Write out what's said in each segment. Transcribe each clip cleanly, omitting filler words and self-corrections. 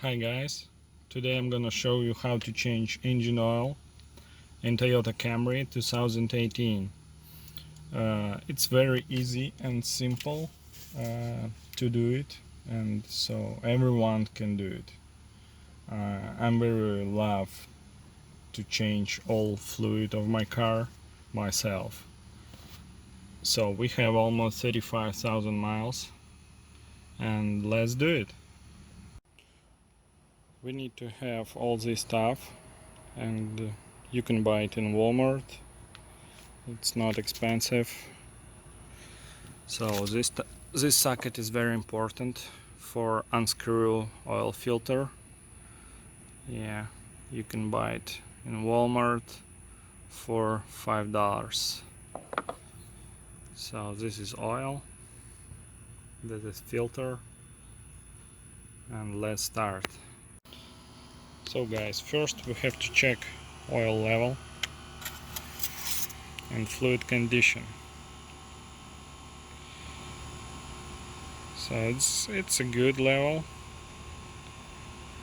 Hi guys, today I'm gonna show you how to change engine oil in Toyota Camry 2018. It's very easy and simple to do it, and so everyone can do it. I'm very love to change all fluid of my car myself. So we have almost 35,000 miles and let's do it. We need to have all this stuff, and you can buy it in Walmart. It's not expensive. So this socket is very important for unscrew oil filter. Yeah, you can buy it in Walmart for $5. So this is oil, this is filter, and let's start. So guys, first we have to check oil level and fluid condition. So it's a good level,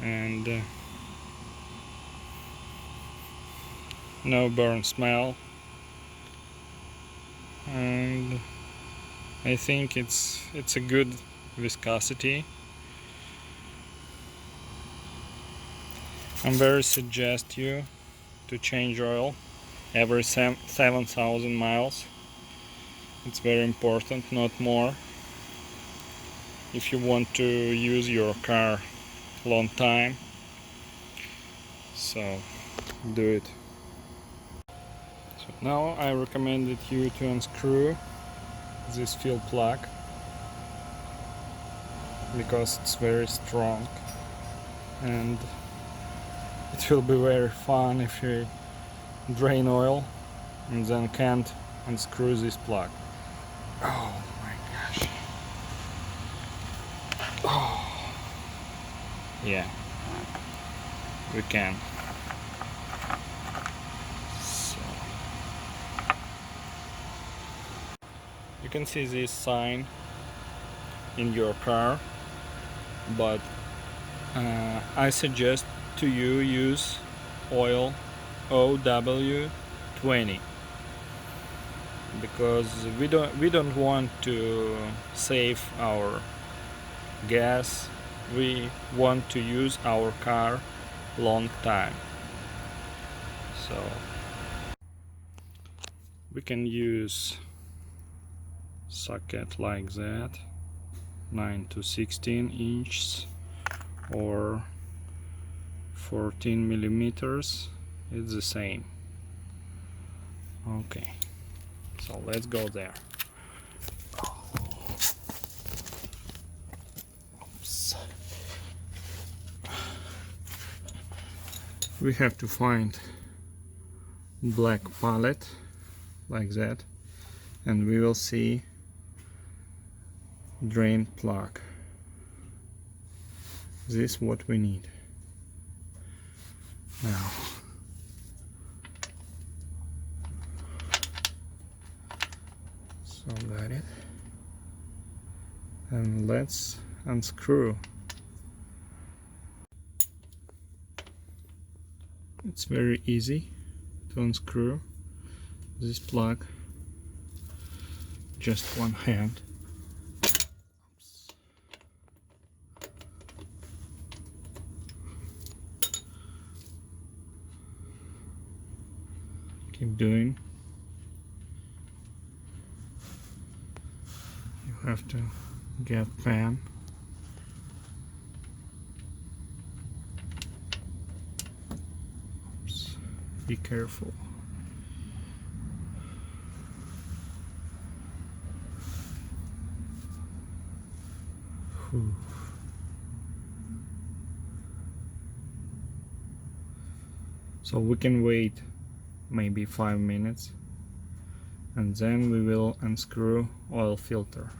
and no burn smell, and I think it's a good viscosity. I very suggest you to change oil every 7,000 miles. It's very important, not more, if you want to use your car long time. So do it. So now I recommended you to unscrew this fuel plug because it's very strong, and it will be very fun if you drain oil and then can't unscrew this plug. Oh my gosh. Oh. Yeah, we can. So you can see this sign in your car, but I suggest to you use oil OW20 because we don't want to save our gas. We want to use our car long time. So we can use socket like that, 9 to 16 inches or 14 millimeters. It's the same. Okay, so let's go there. Oops. We have to find black pallet like that, and we will see drain plug. This is what we need. Now so got it, and let's unscrew. It's very easy to unscrew this plug, just one hand. Oops. Keep doing. You have to get pan. Oops. Be careful. Whew. So we can wait maybe 5 minutes, and then we will unscrew oil filter.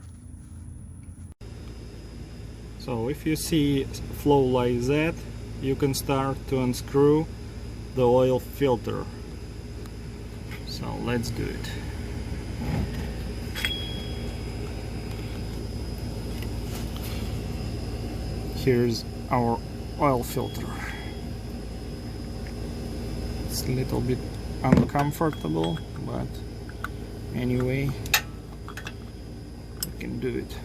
So if you see flow like that, you can start to unscrew the oil filter. So let's do it. Here's our oil filter. It's a little bit uncomfortable, but anyway, we can do it.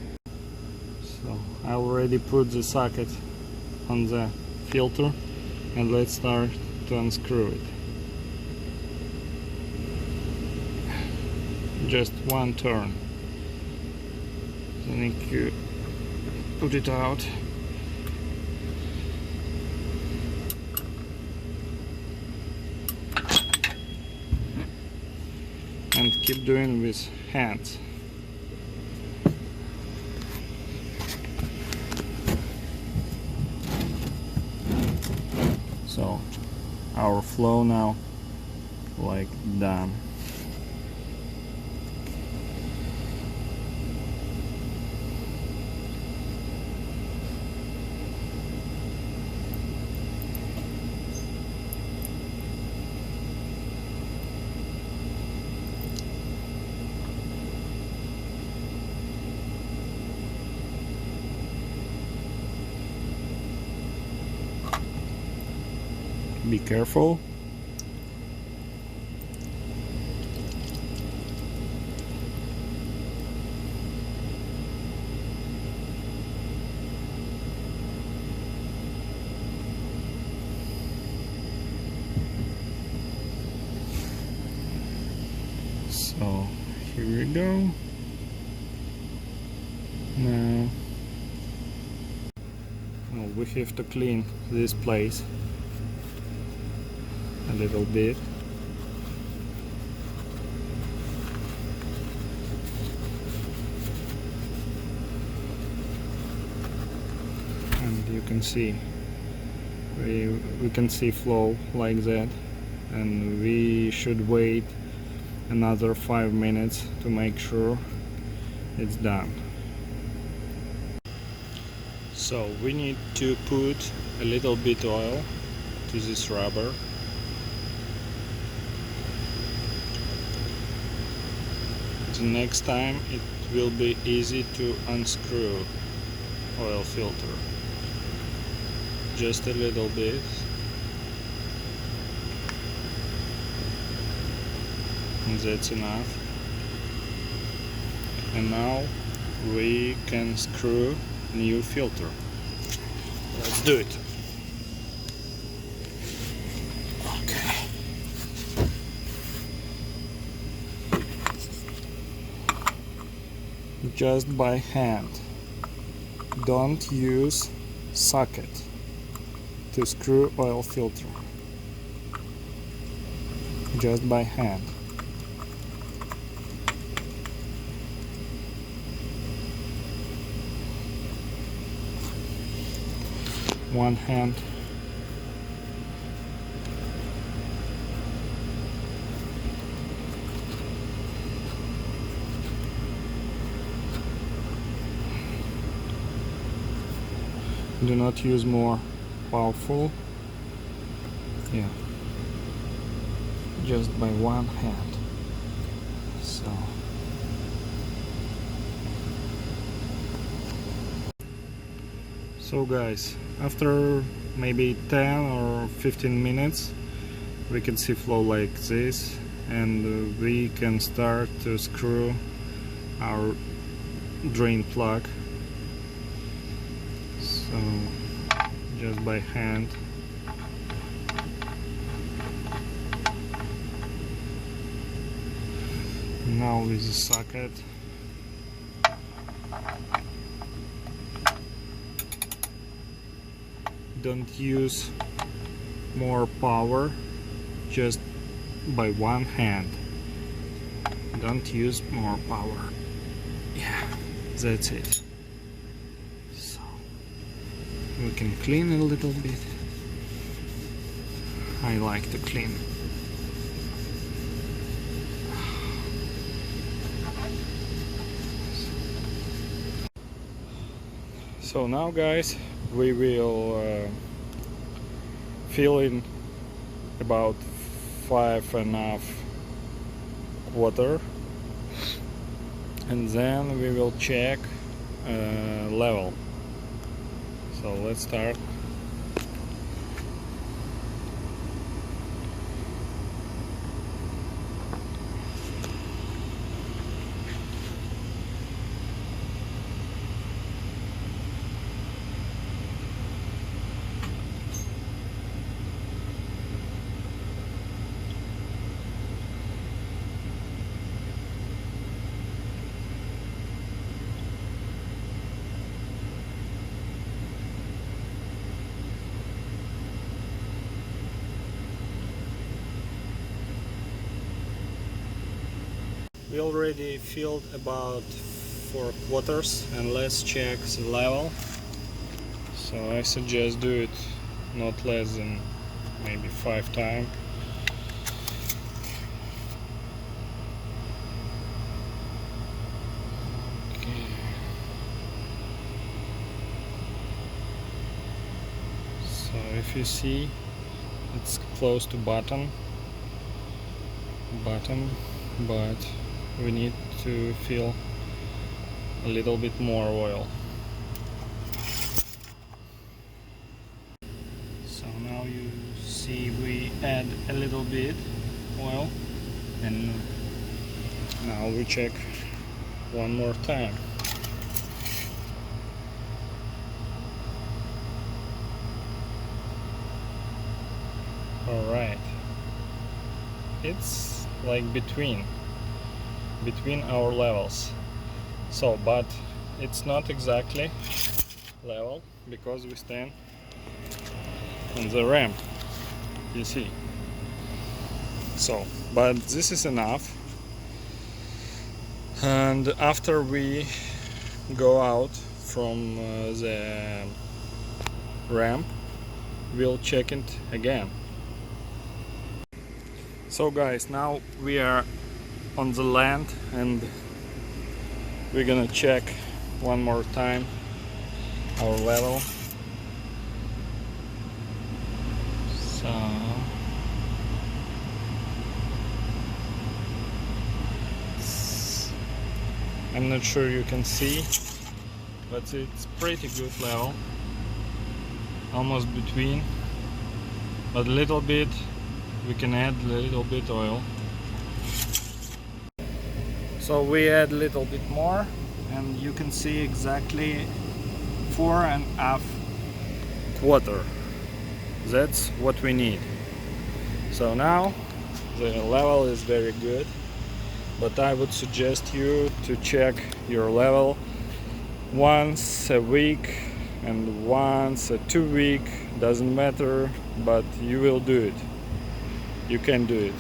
So I already put the socket on the filter, and let's start to unscrew it. Just one turn. Then you put it out. And keep doing with hands. So our flow now like done. Be careful. So here we go. Now we have to clean this place a little bit. And you can see we can see flow like that, and we should wait another 5 minutes to make sure it's done. So we need to put a little bit oil to this rubber. The next time it will be easy to unscrew oil filter. Just a little bit. And that's enough. And now we can screw new filter. Let's do it. Okay. Just by hand. Don't use socket to screw oil filter. Just by hand. One hand. Do not use more powerful. Yeah. Just by one hand. So guys, after maybe 10 or 15 minutes we can see flow like this, and we can start to screw our drain plug. So just by hand. Now with the socket. Don't use more power, just by one hand. Don't use more power. Yeah, that's it. So we can clean a little bit. I like to clean. So now guys, we will fill in about 5.5 water, and then we will check level. So let's start. We already filled about 4 quarters, and let's check the level. So I suggest do it not less than maybe 5 times. Okay. So if you see, it's close to bottom, but we need to fill a little bit more oil. So now you see we add a little bit oil, and now we check one more time. Alright, it's like between our levels. So, but it's not exactly level because we stand on the ramp, you see. So, but this is enough, and after we go out from the ramp, we'll check it again. So guys, now we are on the land, and we're gonna check one more time our level. So I'm not sure you can see, but it's pretty good level, almost between, but a little bit we can add a little bit oil. So we add a little bit more, and you can see exactly 4.5 quarters. That's what we need. So now the level is very good, but I would suggest you to check your level once a week and once a 2 week, doesn't matter, but you will do it. You can do it.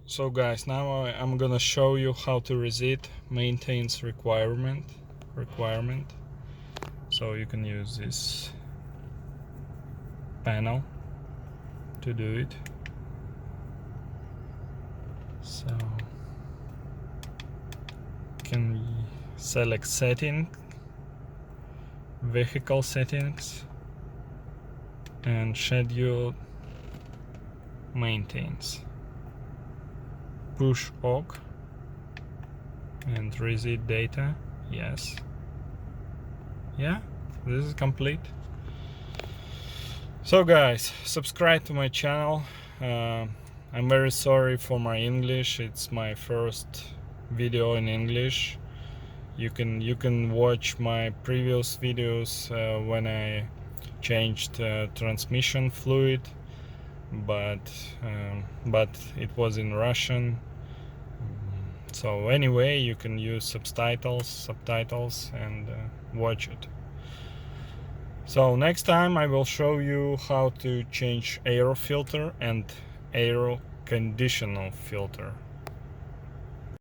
So guys, now I'm gonna show you how to reset maintenance requirement. So you can use this panel to do it. So you can select setting, vehicle settings, and schedule maintenance. Push OK and reset data. Yes. Yeah, this is complete. So guys, subscribe to my channel. I'm very sorry for my English. It's my first video in English. You can watch my previous videos when I changed transmission fluid, but it was in Russian. So anyway, you can use subtitles and watch it. So next time I will show you how to change air filter and air conditioner filter.